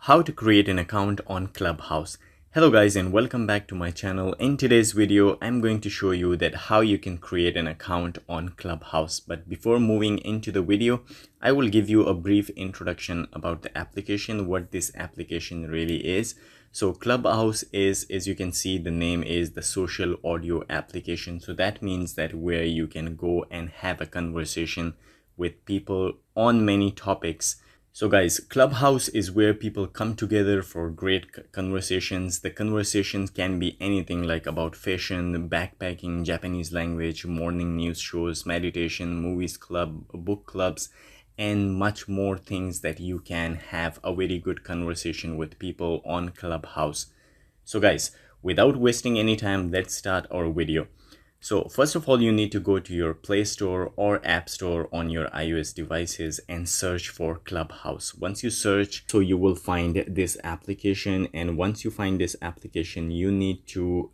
How to create an account on Clubhouse. Hello guys and welcome back to my channel. In today's video I'm going to show you that how you can create an account on Clubhouse. But before moving into the video, I will give you a brief introduction about the application, what this application really is. So Clubhouse is, as you can see, the name is the social audio application. So that means that where you can go and have a conversation with people on many topics. So guys, Clubhouse is where people come together for great conversations. The conversations can be anything like about fashion, backpacking, Japanese language, morning news shows, meditation, movies club, book clubs, and much more things that you can have a very good conversation with people on Clubhouse. So guys, without wasting any time, let's start our video. So first of all, you need to go to your Play Store or App Store on your iOS devices and search for Clubhouse. Once you search, so you will find this application, and once you find this application, you need to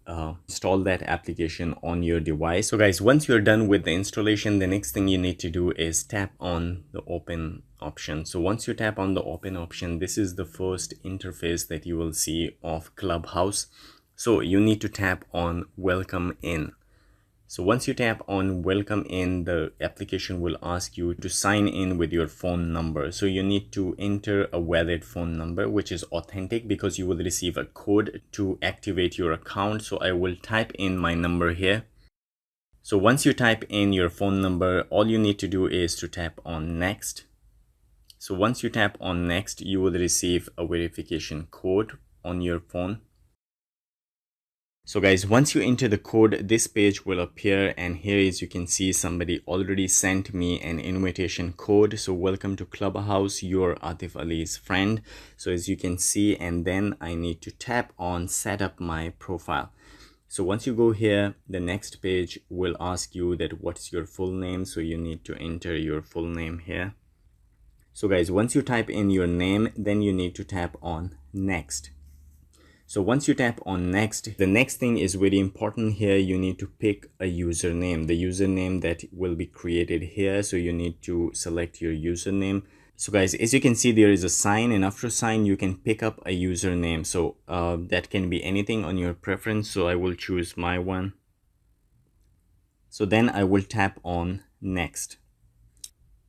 install that application on your device. So guys, once you're done with the installation, the next thing you need to do is tap on the open option. So once you tap on the open option, this is the first interface that you will see of Clubhouse. So you need to tap on welcome in. So once you tap on welcome in, the application will ask you to sign in with your phone number. So you need to enter a valid phone number, which is authentic, because you will receive a code to activate your account. So I will type in my number here. So once you type in your phone number, all you need to do is to tap on next. So once you tap on next, you will receive a verification code on your phone. So guys, once you enter the code, this page will appear, and here as you can see, somebody already sent me an invitation code. So welcome to Clubhouse, you're Atif Ali's friend. So as you can see, and then I need to tap on set up my profile. So once you go here, the next page will ask you that what's your full name. So you need to enter your full name here. So guys, once you type in your name, then you need to tap on next. So once you tap on next, the next thing is very important here. You need to pick a username, the username that will be created here. So you need to select your username. So guys, as you can see, there is a sign, and after sign, you can pick up a username. So that can be anything on your preference. So I will choose my one. So then I will tap on next.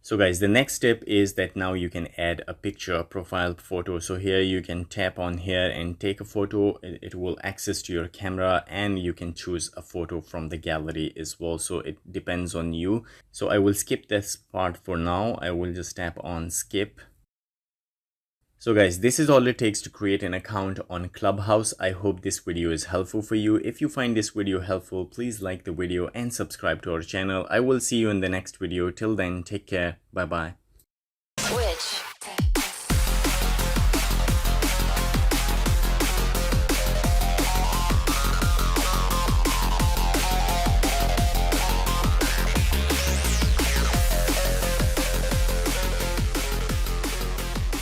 So guys, the next step is that now you can add a picture, a profile photo. So here you can tap on here and take a photo. It will access to your camera, and you can choose a photo from the gallery as well. So it depends on you. So I will skip this part for now. I will just tap on skip. So guys, this is all it takes to create an account on Clubhouse. I hope this video is helpful for you. If you find this video helpful, please like the video and subscribe to our channel. I will see you in the next video. Till then, take care. Bye bye.